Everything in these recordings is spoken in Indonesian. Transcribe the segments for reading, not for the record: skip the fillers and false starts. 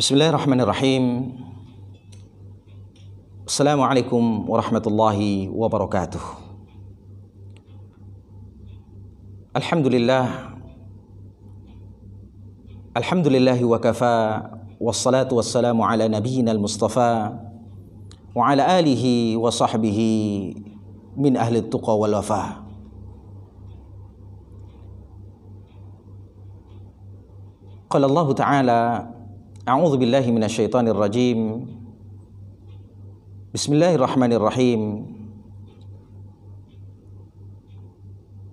Bismillahirrahmanirrahim. Assalamualaikum warahmatullahi wabarakatuh. Alhamdulillahi wa kafa, wassalatu wassalamu ala nabiyyina al-mustafa wa ala alihi wa sahbihi min ahli tuqa wal wafa. Qala Allah Ta'ala, a'udzu billahi minasyaitonir rajim. Bismillahirrahmanirrahim.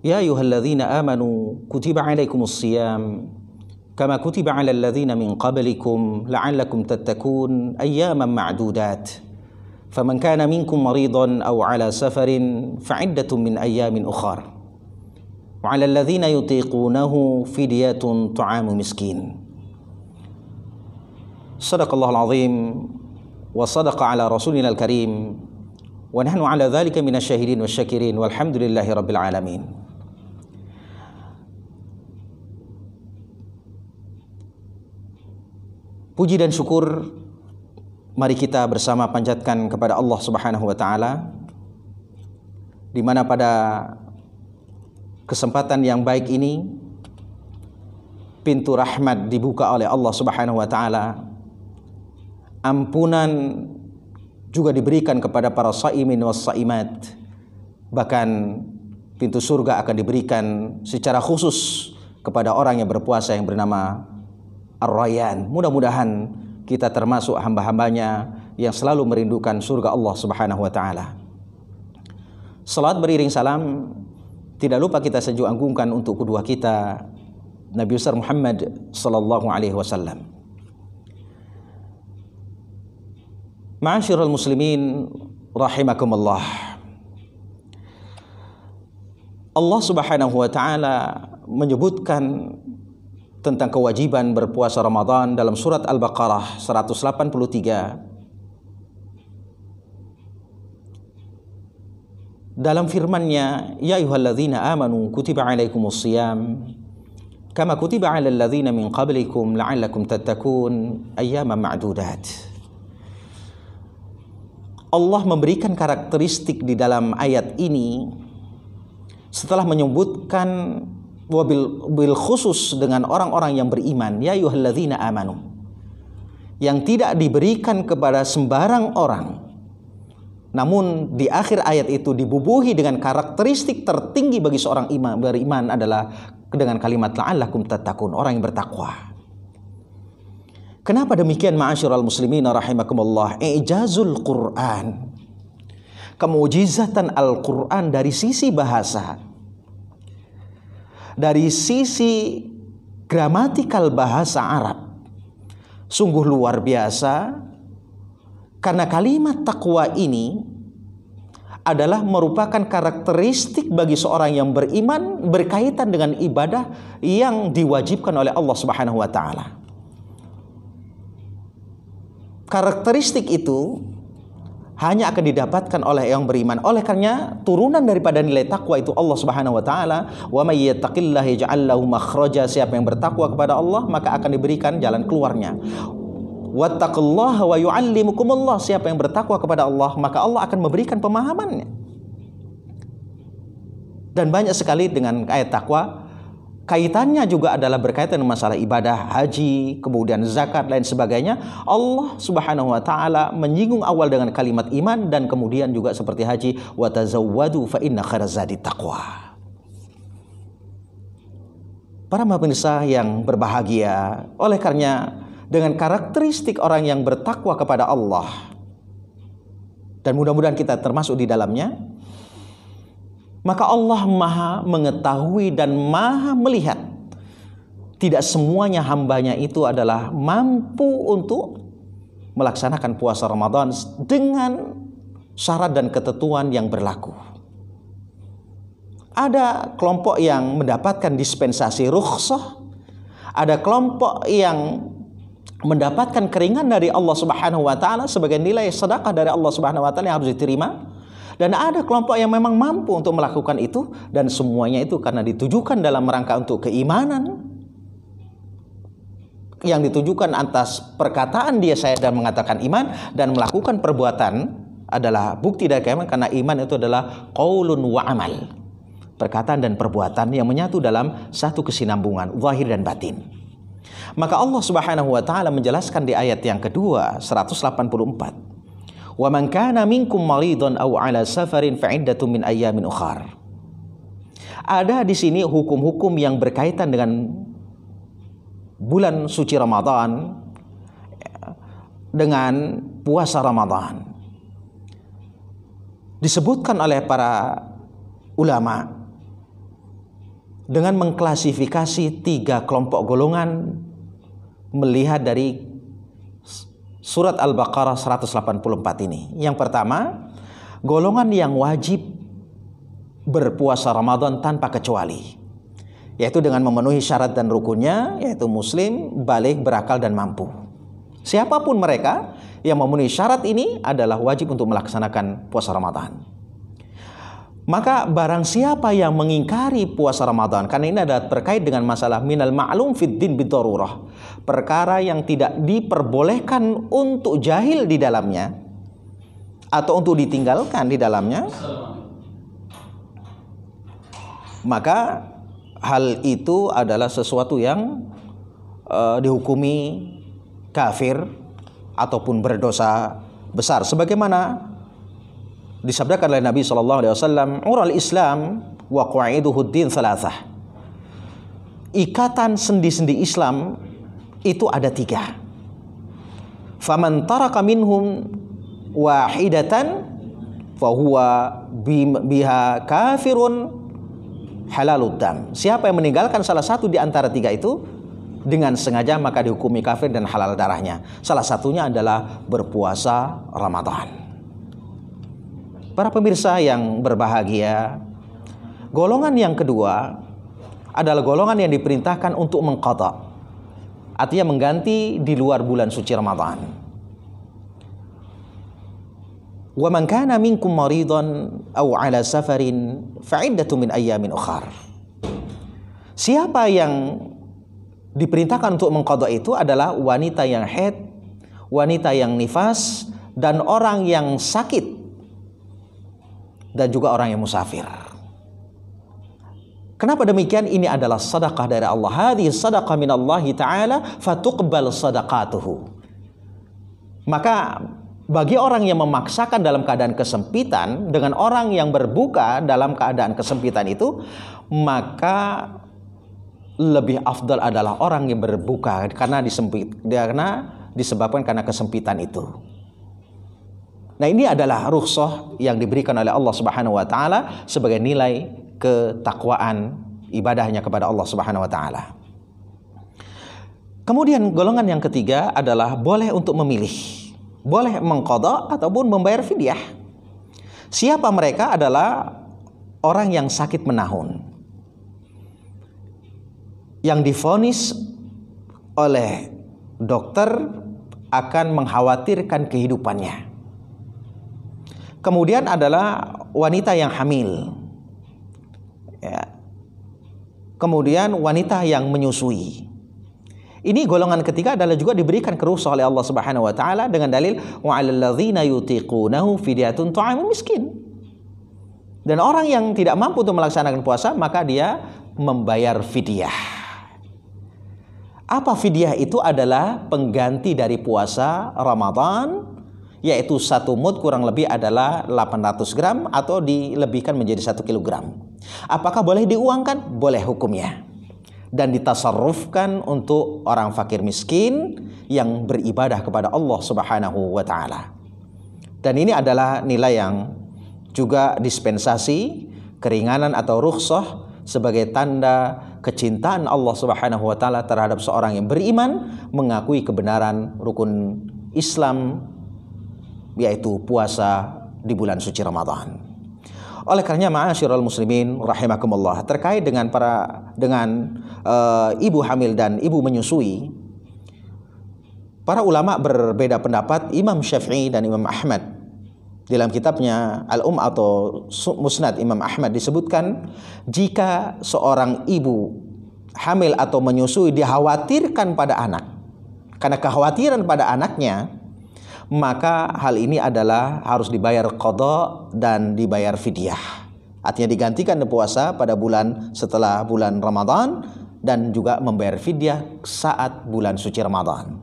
Ya ayyuhalladzina amanu kutiba 'alaikumus shiyam kama kutiba 'alal ladzina min qablikum la'allakum tattaqun ayyaman ma'dudat. Faman kana minkum maridan aw 'ala safarin fa'iddatun min ayyamin ukhar. Wa 'alal ladzina yutiqunahu fidyatun ta'amu miskin. Sadaqallahul azim wa sadaqa ala rasulina al-karim wa nahnu ala dhalika minasyahidin wasyakirin walhamdulillahi rabbil alamin. Puji dan syukur mari kita bersama panjatkan kepada Allah Subhanahu wa taala, di mana pada kesempatan yang baik ini pintu rahmat dibuka oleh Allah Subhanahu wa taala. Ampunan juga diberikan kepada para shaimin was shaimat. Bahkan pintu surga akan diberikan secara khusus kepada orang yang berpuasa yang bernama Ar-Rayyan. Mudah-mudahan kita termasuk hamba-hambanya yang selalu merindukan surga Allah Subhanahu wa taala. Salat beriring salam tidak lupa kita sanjung agungkan untuk kedua kita, Nabi besar Muhammad sallallahu alaihi wasallam. Ma'asyiral muslimin rahimakumullah. Allah Subhanahu wa taala menyebutkan tentang kewajiban berpuasa Ramadan dalam surat Al-Baqarah 183. Dalam firman-Nya, ya ayyuhalladzina amanu kutiba 'alaikumus shiyam kama kutiba 'alal ladzina min qablikum la'allakum tattaqun ayyaman ma'dudat. Allah memberikan karakteristik di dalam ayat ini setelah menyebutkan wabil khusus dengan orang-orang yang beriman, ya ayyuhalladzina amanu, yang tidak diberikan kepada sembarang orang. Namun di akhir ayat itu dibubuhi dengan karakteristik tertinggi bagi seorang beriman adalah dengan kalimat la'allakum tattaqun, orang yang bertakwa. Kenapa demikian ma'asyiral muslimin rahimakumullah? Ijazul Quran, kemujizatan Al-Quran dari sisi bahasa, dari sisi gramatikal bahasa Arab, sungguh luar biasa. Karena kalimat takwa ini adalah merupakan karakteristik bagi seorang yang beriman berkaitan dengan ibadah yang diwajibkan oleh Allah Subhanahu wa taala. Karakteristik itu hanya akan didapatkan oleh yang beriman. Oleh karena turunan daripada nilai takwa itu Allah Subhanahu wa taala, wa may yattaqillaha yaj'al lahu makhraja, siapa yang bertakwa kepada Allah maka akan diberikan jalan keluarnya. Wattaqullaha wa yu'allimukumullah, siapa yang bertakwa kepada Allah maka Allah akan memberikan pemahamannya. Dan banyak sekali dengan ayat takwa kaitannya juga adalah berkaitan dengan masalah ibadah, haji, kemudian zakat, lain sebagainya. Allah Subhanahu wa taala menyinggung awal dengan kalimat iman dan kemudian juga seperti haji, wa tazawwadu fa inna khairaz zadi taqwa. Para pemirsa yang berbahagia, oleh karena dengan karakteristik orang yang bertakwa kepada Allah, dan mudah-mudahan kita termasuk di dalamnya, maka Allah maha mengetahui dan maha melihat. Tidak semuanya hambanya itu adalah mampu untuk melaksanakan puasa Ramadan dengan syarat dan ketentuan yang berlaku. Ada kelompok yang mendapatkan dispensasi rukhsah, ada kelompok yang mendapatkan keringan dari Allah Subhanahu wa taala sebagai nilai sedekah dari Allah Subhanahu wa taala yang harus diterima. Dan ada kelompok yang memang mampu untuk melakukan itu, dan semuanya itu karena ditujukan dalam rangka untuk keimanan, yang ditujukan atas perkataan dia saya dan mengatakan iman dan melakukan perbuatan adalah bukti dari keimanan, karena iman itu adalah qaulun wa amal, perkataan dan perbuatan yang menyatu dalam satu kesinambungan zahir dan batin. Maka Allah Subhanahu wa taala menjelaskan di ayat yang kedua 184, wa man kana minkum maridun aw ala safarin fa iddatun min ayyamin ukhar. Ada di sini hukum-hukum yang berkaitan dengan bulan suci Ramadan, dengan puasa Ramadan. Disebutkan oleh para ulama dengan mengklasifikasi 3 kelompok golongan melihat dari surat Al-Baqarah 184 ini. Yang pertama, golongan yang wajib berpuasa Ramadan tanpa kecuali, yaitu dengan memenuhi syarat dan rukunnya, yaitu muslim, baligh, berakal dan mampu. Siapapun mereka yang memenuhi syarat ini adalah wajib untuk melaksanakan puasa Ramadan. Maka barang siapa yang mengingkari puasa Ramadan, karena ini adalah terkait dengan masalah minal ma'lum fid din bidarurah, perkara yang tidak diperbolehkan untuk jahil di dalamnya atau untuk ditinggalkan di dalamnya, maka hal itu adalah sesuatu yang dihukumi kafir ataupun berdosa besar, sebagaimana disabdakan oleh Nabi SAW, ural Islam wa qa'iduhud din thalathah. Ikatan sendi-sendi Islam itu ada 3. Faman taraka minhum wahidatan fahuwa biha kafirun halalud dam. Siapa yang meninggalkan salah satu di antara 3 itu dengan sengaja, maka dihukumi kafir dan halal darahnya. Salah satunya adalah berpuasa Ramadan. Para pemirsa yang berbahagia, golongan yang kedua adalah golongan yang diperintahkan untuk mengqadha, artinya mengganti di luar bulan suci Ramadan. Wa man kana minkum maridan aw ala safarin fa iddatun min ayyamin ukhar. Siapa yang diperintahkan untuk mengqadha itu adalah wanita yang haid, wanita yang nifas, dan orang yang sakit, dan juga orang yang musafir. Kenapa demikian? Ini adalah sedekah dari Allah. Hadhihi sadaqah minallahi ta'ala fatuqbal sadaqatuhu. Maka bagi orang yang memaksakan dalam keadaan kesempitan dengan orang yang berbuka dalam keadaan kesempitan itu, maka lebih afdal adalah orang yang berbuka karena disebabkan karena kesempitan itu. Nah, ini adalah rukhsah yang diberikan oleh Allah Subhanahu wa taala sebagai nilai ketakwaan ibadahnya kepada Allah Subhanahu wa taala. Kemudian golongan yang ketiga adalah boleh untuk memilih, boleh mengqadha ataupun membayar fidyah. Siapa mereka? Adalah orang yang sakit menahun, yang divonis oleh dokter akan mengkhawatirkan kehidupannya. Kemudian adalah wanita yang hamil, ya. Kemudian wanita yang menyusui. Ini golongan ketiga adalah juga diberikan kerukhsah oleh Allah Subhanahu wa taala dengan dalil wa 'alal ladzina yutiqunahu fidyatun ta'amun miskin. Dan orang yang tidak mampu untuk melaksanakan puasa, maka dia membayar fidyah. Apa fidyah itu? Adalah pengganti dari puasa Ramadan, yaitu 1 mud kurang lebih adalah 800 gram atau dilebihkan menjadi 1 kilogram. Apakah boleh diuangkan? Boleh hukumnya. Dan ditasarrufkan untuk orang fakir miskin yang beribadah kepada Allah Subhanahu wa taala. Dan ini adalah nilai yang juga dispensasi, keringanan atau rukhsah sebagai tanda kecintaan Allah Subhanahu wa taala terhadap seorang yang beriman, mengakui kebenaran rukun Islam, yaitu puasa di bulan suci Ramadan. Oleh karenanya, ma'asyiral muslimin rahimakumullah, terkait dengan ibu hamil dan ibu menyusui, para ulama berbeda pendapat. Imam Syafi'i dan Imam Ahmad dalam kitabnya atau Musnad Imam Ahmad disebutkan, jika seorang ibu hamil atau menyusui dikhawatirkan pada anak, karena kekhawatiran pada anaknya, maka hal ini adalah harus dibayar qada dan dibayar fidyah. Artinya digantikan puasa pada bulan setelah bulan Ramadan dan juga membayar fidyah saat bulan suci Ramadan.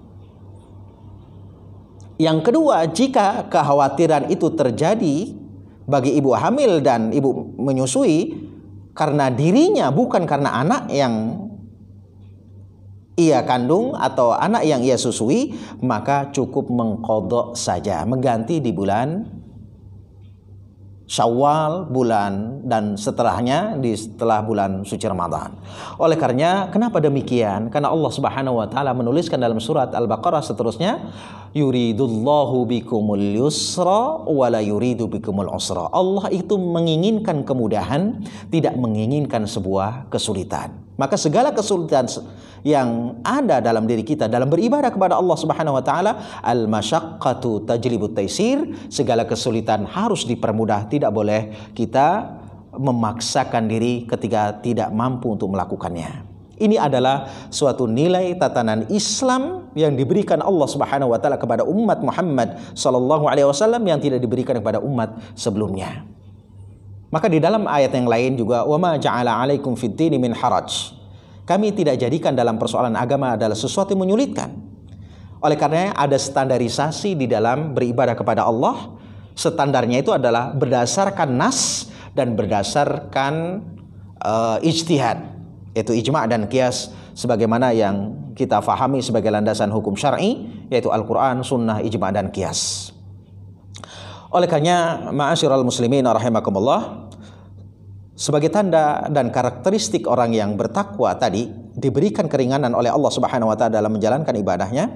Yang kedua, jika kekhawatiran itu terjadi bagi ibu hamil dan ibu menyusui karena dirinya, bukan karena anak yang ia kandung atau anak yang ia susui, maka cukup mengqadha saja, mengganti di bulan Syawal, bulan dan setelahnya setelah bulan suci Ramadan. Oleh karenanya, kenapa demikian? Karena Allah Subhanahu wa taala menuliskan dalam surat Al-Baqarah seterusnya, yuridullahu bikumul yusra wa la yuridu bikumul usra. Allah itu menginginkan kemudahan, tidak menginginkan sebuah kesulitan. Maka segala kesulitan yang ada dalam diri kita dalam beribadah kepada Allah Subhanahu wa taala, al-masyaqqatu tajlibut taisir, segala kesulitan harus dipermudah, tidak boleh kita memaksakan diri ketika tidak mampu untuk melakukannya. Ini adalah suatu nilai tatanan Islam yang diberikan Allah Subhanahu wa taala kepada umat Muhammad sallallahu alaihi wasallam yang tidak diberikan kepada umat sebelumnya. Maka di dalam ayat yang lain juga, wa ma ja'ala 'alaikum fid dini min haraj. Kami tidak jadikan dalam persoalan agama adalah sesuatu yang menyulitkan. Oleh karenanya ada standarisasi di dalam beribadah kepada Allah. Standarnya itu adalah berdasarkan nas dan berdasarkan ijtihad, yaitu ijma' dan qiyas, sebagaimana yang kita fahami sebagai landasan hukum syar'i, yaitu Al-Quran, Sunnah, ijma' dan qiyas. Oleh karenanya, ma'asyiral muslimin rahimakumullah, sebagai tanda dan karakteristik orang yang bertakwa tadi diberikan keringanan oleh Allah Subhanahu wa taala dalam menjalankan ibadahnya,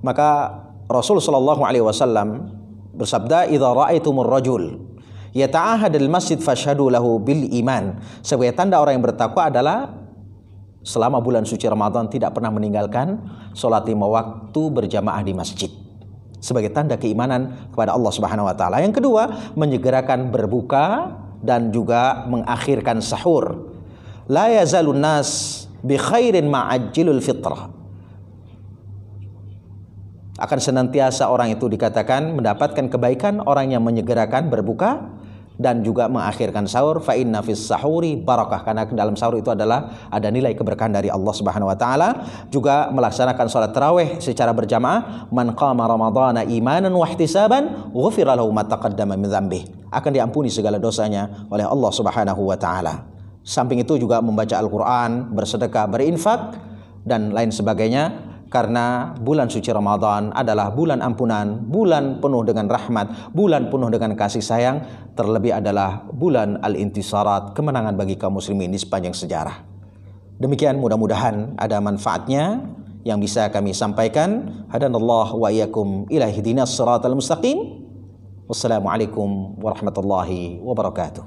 maka Rasul sallallahu alaihi wasallam bersabda, "Idza ra'aitumur rajul yata'ahadul masjid fashhadu lahu bil iman." Sebagai tanda orang yang bertakwa adalah selama bulan suci Ramadan tidak pernah meninggalkan salat 5 waktu berjamaah di masjid, sebagai tanda keimanan kepada Allah Subhanahu wa taala. Yang kedua, menyegerakan berbuka dan juga mengakhirkan sahur. La yazalun nas bi khairin ma'ajjilul fitrah. Akan senantiasa orang itu dikatakan mendapatkan kebaikan orang yang menyegerakan berbuka dan juga mengakhirkan sahur. Fa inna fis sahuri barakah, karena dalam sahur itu adalah ada nilai keberkahan dari Allah Subhanahu wa taala. Juga melaksanakan salat tarawih secara berjamaah, man qama ramadhana imanan wa ihtisaban ghufira lahu ma taqaddama min dzambihi, akan diampuni segala dosanya oleh Allah Subhanahu wa taala. Samping itu juga membaca Al-Qur'an, bersedekah, berinfak dan lain sebagainya. Karena bulan suci Ramadan adalah bulan ampunan, bulan penuh dengan rahmat, bulan penuh dengan kasih sayang, terlebih adalah bulan al-intisarat, kemenangan bagi kaum muslimin di sepanjang sejarah. Demikian, mudah-mudahan ada manfaatnya yang bisa kami sampaikan. Hadanallah wa iyyakum ila ihdinas siratal mustaqim. Wassalamualaikum warahmatullahi wabarakatuh.